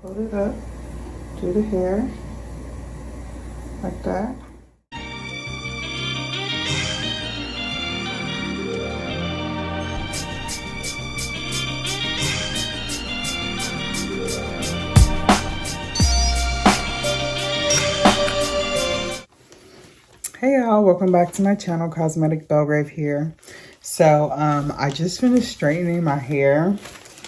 Hold it up, do the hair like that. Hey y'all, welcome back to my channel. Cosmetic Belgrave here. So I just finished straightening my hair,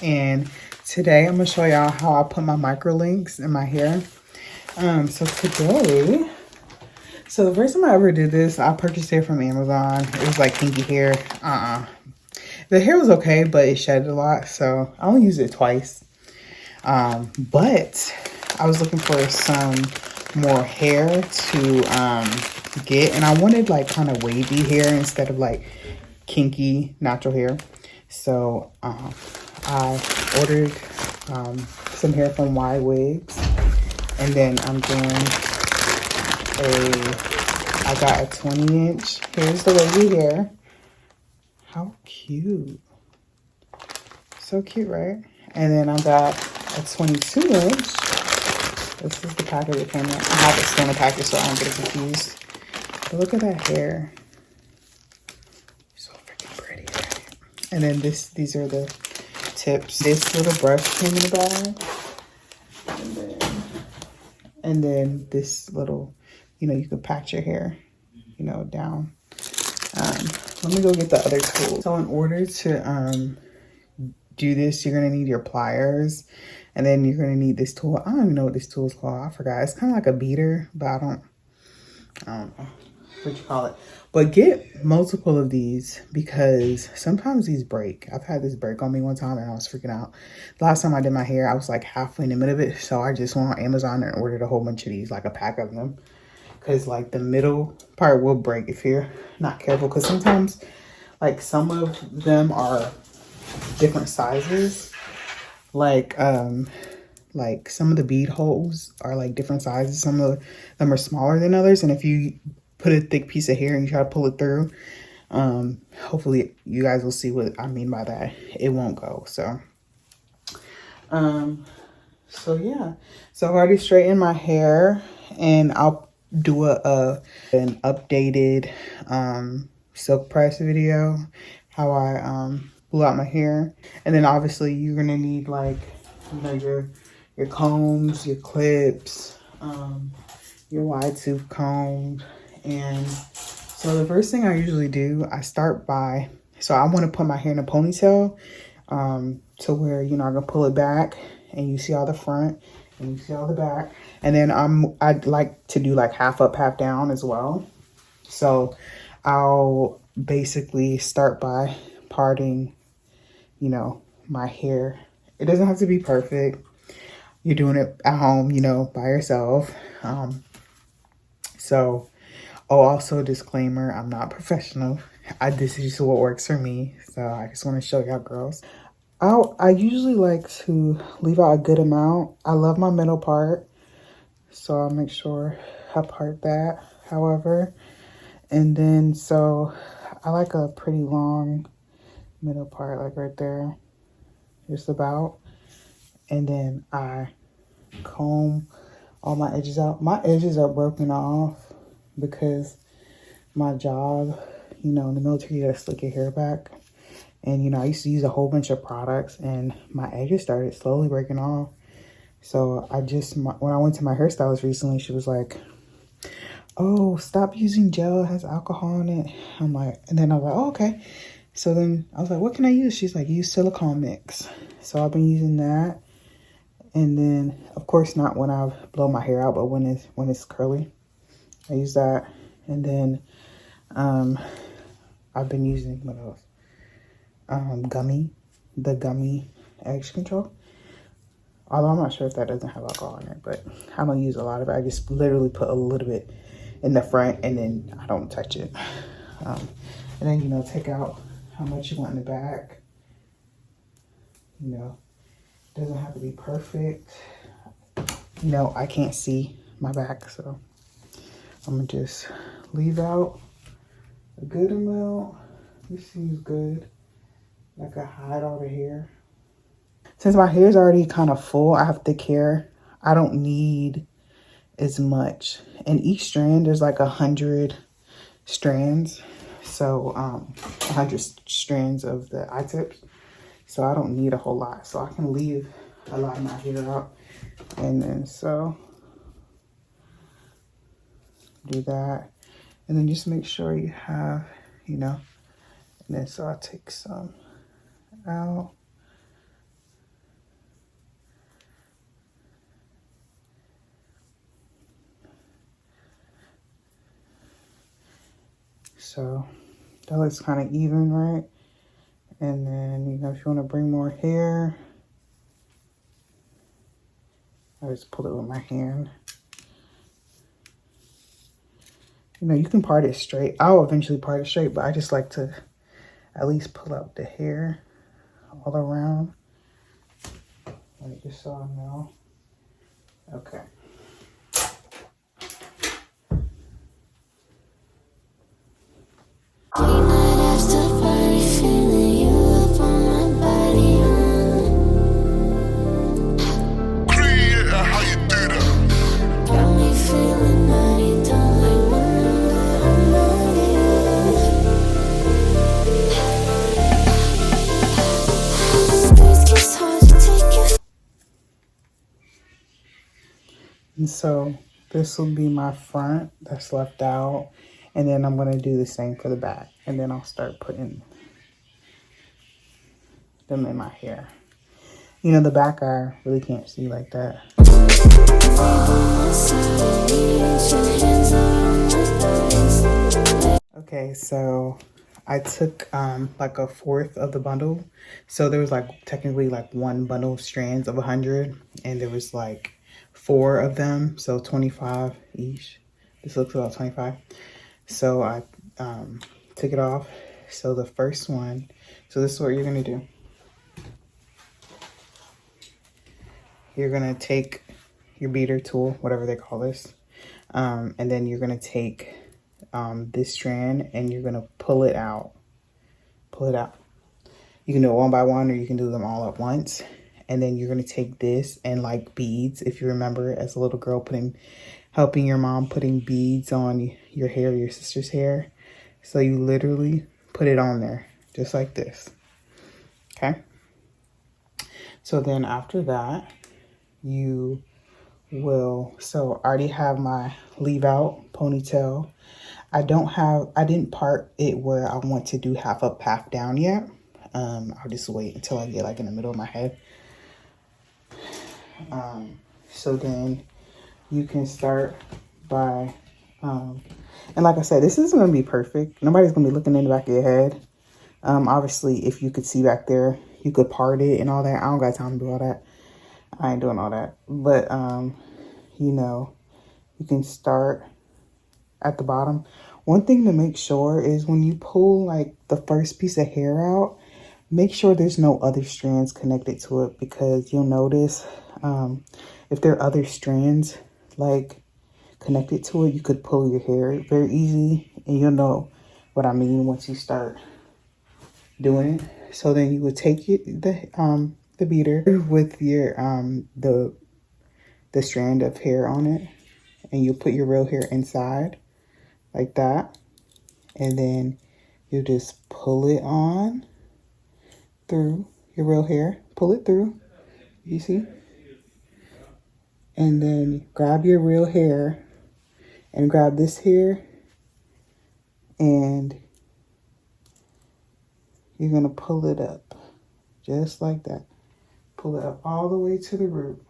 and today I'm gonna show y'all how I put my microlinks in my hair. So the first time I ever did this, I purchased it from Amazon. It was like kinky hair. The hair was okay, but it shedded a lot, so I only used it twice. But I was looking for some more hair to get, and I wanted like kind of wavy hair instead of like kinky natural hair. So I ordered some hair from Wigs, and then I got a 20-inch. Here's the wavy hair. How cute. So cute, right? And then I got a 22-inch. This is the package it came in. I have it still in the package so I don't get confused. But look at that hair. So freaking pretty. And then these are the tips. This little brush came in the bag. And then this little, you can patch your hair, down. Let me go get the other tool. So in order to do this, you're gonna need your pliers, and then you're gonna need this tool. I don't even know what this tool is called. I forgot. It's kind of like a beater, but I don't know what you call it. But get multiple of these because sometimes these break. I've had this break on me one time and I was freaking out. The last time I did my hair, I was like halfway in the middle of it, so I just went on Amazon and ordered a whole bunch of these, like a pack of them, because like the middle part will break if you're not careful, because sometimes like some of them are different sizes, like some of the bead holes are like different sizes. Some of them are smaller than others, and if you put a thick piece of hair and you try to pull it through, hopefully you guys will see what I mean by that. It won't go. So yeah, so I've already straightened my hair, and I'll do an updated silk press video, how I blew out my hair. And then obviously you're gonna need like your combs, your clips, your wide tooth comb. And so the first thing I usually do, I want to put my hair in a ponytail, to where I can pull it back and you see all the front and you see all the back. And then I'd like to do like half up, half down as well. So I'll basically start by parting, my hair. It doesn't have to be perfect. You're doing it at home, by yourself. Also disclaimer, I'm not professional. This is just what works for me. So I just want to show y'all girls. I usually like to leave out a good amount. I love my middle part, so I'll make sure I part that, however. And then, so I like a pretty long middle part, like right there, just about. And then I comb all my edges out. My edges are broken off because my job, in the military, you gotta slick your hair back. And, I used to use a whole bunch of products and my edges started slowly breaking off. So when I went to my hairstylist recently, she was like, oh, stop using gel, it has alcohol in it. And then I was like, oh, okay. So then I was like, what can I use? She's like, use silicone mix. So I've been using that. And then, of course, not when I blow my hair out, but when it's curly, I use that. And then I've been using, what else? The gummy edge control. Although I'm not sure if that doesn't have alcohol in it, but I don't use a lot of it. I just literally put a little bit in the front and then I don't touch it. And then, take out how much you want in the back. Doesn't have to be perfect. I can't see my back, so I'm gonna just leave out a good amount. This seems good. Like I hide all the hair. Since my hair is already kind of full, I have thick hair, I don't need as much. And each strand, there's like 100 strands. So 100 strands of the eye-tips. So I don't need a whole lot. So I can leave a lot of my hair out. And then so do that. And then just make sure you have, you know, and then so I'll take some out. So that looks kind of even, right? And then, you know, if you want to bring more hair, I just pull it with my hand. You know, you can part it straight. I'll eventually part it straight, but I just like to at least pull out the hair all around. Like, just so I know. Okay. And so this will be my front that's left out. And then I'm going to do the same for the back. And then I'll start putting them in my hair. You know, the back I really can't see like that. Okay, so I took like a fourth of the bundle. So there was like technically like one bundle of strands of 100. And there was like 4 of them, so 25 each. This looks about 25. So I took it off. So the first one, so this is what you're gonna do. You're gonna take your beater tool, whatever they call this, and then you're gonna take this strand and you're gonna pull it out. Pull it out. You can do it one by one or you can do them all at once. And then you're gonna take this and like beads, if you remember as a little girl helping your mom putting beads on your hair, your sister's hair. So you literally put it on there, just like this, okay? So then after that, you will, so I already have my leave out ponytail. I didn't part it where I want to do half up, half down yet. I'll just wait until I get like in the middle of my head. So then you can start by, and like I said, this isn't going to be perfect. Nobody's going to be looking in the back of your head. Obviously, if you could see back there, you could part it and all that. I don't got time to do all that. I ain't doing all that. But, you know, you can start at the bottom. One thing to make sure is when you pull like the first piece of hair out, make sure there's no other strands connected to it, because you'll notice if there are other strands like connected to it, you could pull your hair very easy, and you'll know what I mean once you start doing it. So then you would take the beater with your the strand of hair on it, and you put your real hair inside like that, and then you just pull it on through your real hair, pull it through, you see, and then grab your real hair and grab this hair, and you're gonna pull it up just like that. Pull it up all the way to the root,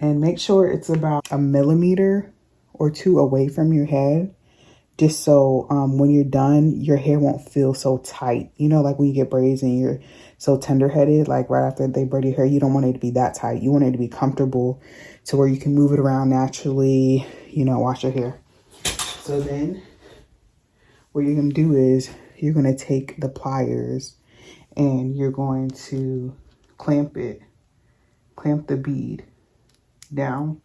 and make sure it's about 1 millimeter or 2 away from your head, just so when you're done, your hair won't feel so tight. You know, like when you get braids and you're so tender-headed, like right after they braid your hair, you don't want it to be that tight. You want it to be comfortable to where you can move it around naturally, you know, wash your hair. So then what you're going to do is you're going to take the pliers and you're going to clamp the bead down.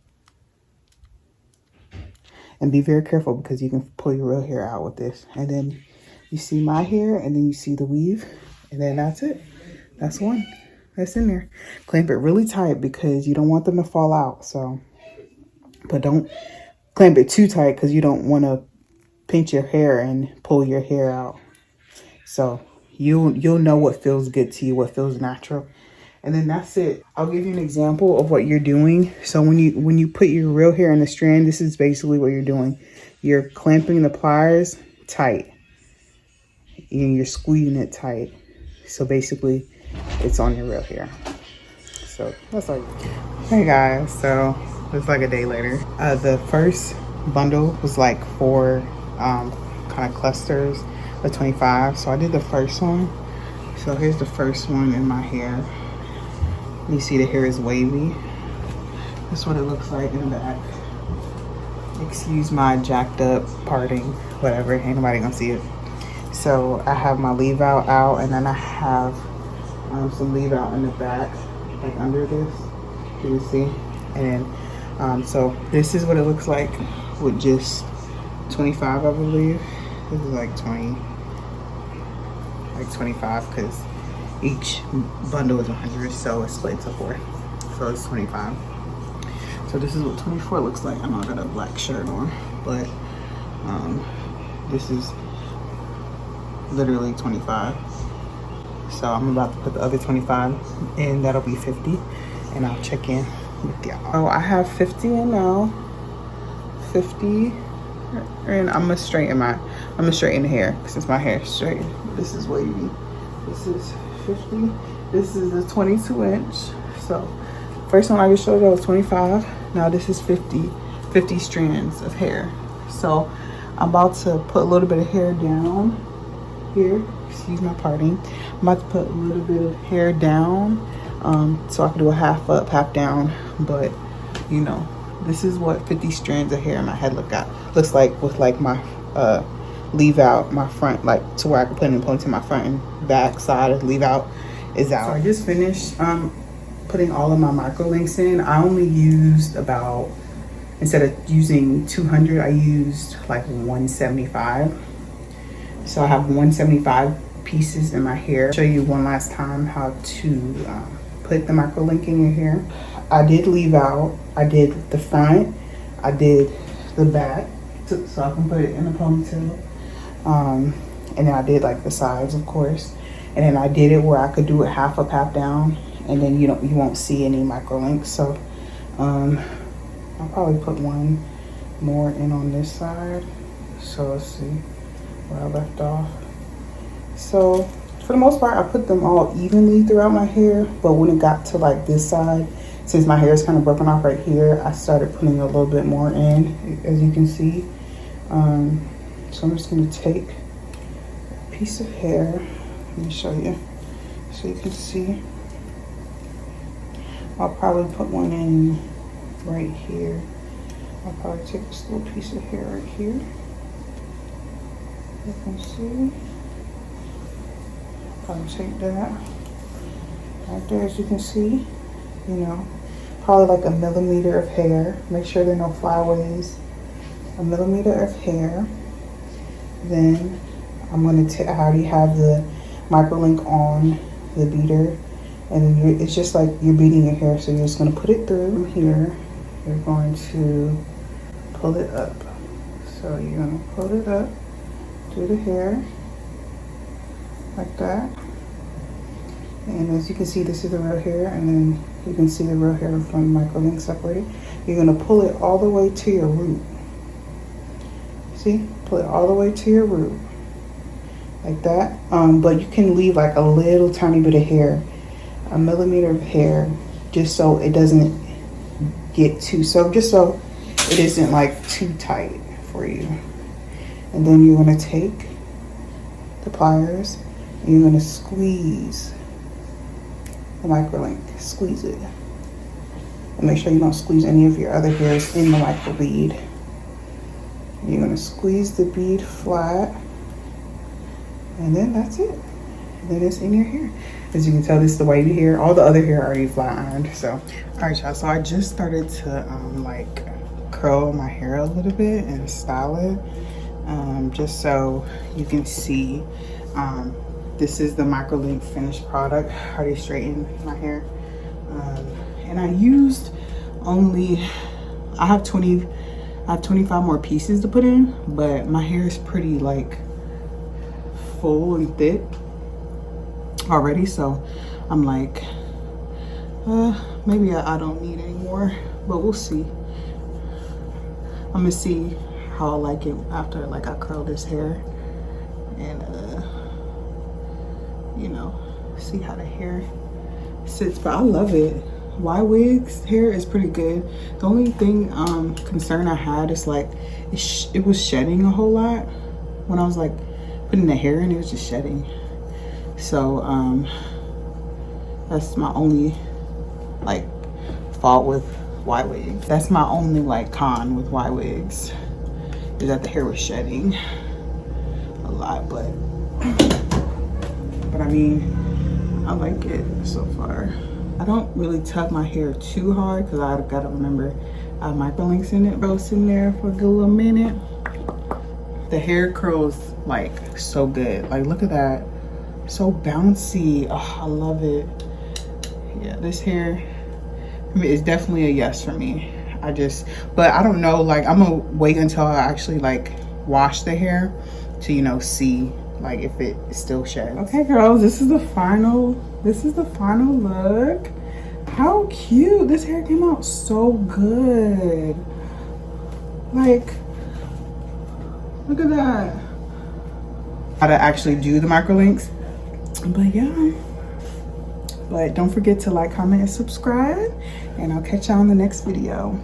And be very careful, because you can pull your real hair out with this. And then you see my hair, and then you see the weave, and then that's it. that's one that's in there. Clamp it really tight because you don't want them to fall out. So, but don't clamp it too tight because you don't want to pinch your hair and pull your hair out. So you'll know what feels good to you, what feels natural. And then that's it. I'll give you an example of what you're doing. So when you put your real hair in the strand, this is basically what you're doing. You're clamping the pliers tight and you're squeezing it tight. So basically it's on your real hair. So that's all. Hey guys, so it's like a day later. The first bundle was like 4 kind of clusters of 25. So I did the first one. So here's the first one in my hair. You see the hair is wavy. That's what it looks like in the back. Excuse my jacked up parting, whatever, ain't nobody gonna see it. So I have my leave out, and then I have some leave out in the back, like under this, you can see. And then, so this is what it looks like with just 25, I believe. This is like 20, like 25, because each bundle is 100, so it's split into 4. So it's 25. So this is what 24 looks like. I know I got a black shirt on, but this is literally 25. So I'm about to put the other 25 in. That'll be 50, and I'll check in with y'all. Oh, I have 50 in now. 50, and I'm gonna straighten the hair since my hair is straight. This is wavy. This is 50. This is a 22 inch. So first one I just showed you was 25. Now this is 50 strands of hair. So I'm about to put a little bit of hair down here. Excuse my parting. I'm about to put a little bit of hair down so I can do a half up, half down. But you know, this is what 50 strands of hair in my head looks like with like my leave out, my front, like to where I can put it in ponytail. My front and back side of leave out is out. So I just finished putting all of my microlinks in. I only used about, instead of using 200, I used like 175. So I have 175 pieces in my hair. I'll show you one last time how to put the microlink in your hair. I did leave out, I did the front, I did the back, so I can put it in a ponytail. And then I did like the sides, of course. And then I did it where I could do it half up, half down, and then you won't see any microlinks. So I'll probably put one more in on this side. So let's see where I left off. So for the most part, I put them all evenly throughout my hair, but when it got to like this side, since my hair is kind of broken off right here, I started putting a little bit more in, as you can see. So I'm just going to take a piece of hair. Let me show you so you can see. I'll probably put one in right here. I'll probably take this little piece of hair right here. You can see. Probably take that right there, as you can see. You know, probably like a millimeter of hair. Make sure there are no flyaways. A millimeter of hair. Then I'm gonna I already have the microlink on the beater, and then it's just like you're beating your hair. So you're just gonna put it through from here. You're going to pull it up. So you're gonna pull it up through the hair like that. And as you can see, this is the real hair, and then you can see the real hair from microlink separated. You're gonna pull it all the way to your root. See, pull it all the way to your root, like that. But you can leave like a little tiny bit of hair, a millimeter of hair, just so it doesn't get just so it isn't like too tight for you. And then you're gonna take the pliers and you're gonna squeeze the microlink, squeeze it. And make sure you don't squeeze any of your other hairs in the micro bead. You're gonna squeeze the bead flat, and then that's it. And then it's in your hair. As you can tell, this is the wavy hair. All the other hair already flat ironed. So, all right, y'all. So I just started to like curl my hair a little bit and style it, just so you can see This is the Microlinks finished product. I already straightened my hair. And I used only, I have 25 more pieces to put in, but my hair is pretty like full and thick already. So I'm like, maybe I don't need any more, but we'll see. I'm gonna see how I like it after like I curl this hair and you know, see how the hair sits. But I love it. Wigs hair is pretty good. The only thing concern I had is like it was shedding a whole lot when I was like putting the hair in. It was just shedding. So that's my only like fault with wigs. That's my only like con with wigs, is that the hair was shedding a lot. But I mean, I like it so far. I don't really tug my hair too hard because I gotta remember I have microlinks in it. Bro, sitting there for a good little minute. The hair curls like so good. Like look at that, so bouncy. Oh, I love it. Yeah, this hair, I mean, it's definitely a yes for me. But I don't know, like I'm gonna wait until I actually like wash the hair to, you know, see like if it still sheds. Okay girls, this is the final look. How cute. This hair came out so good. Like, look at that. How to actually do the microlinks. But yeah. But don't forget to like, comment, and subscribe. And I'll catch y'all in the next video.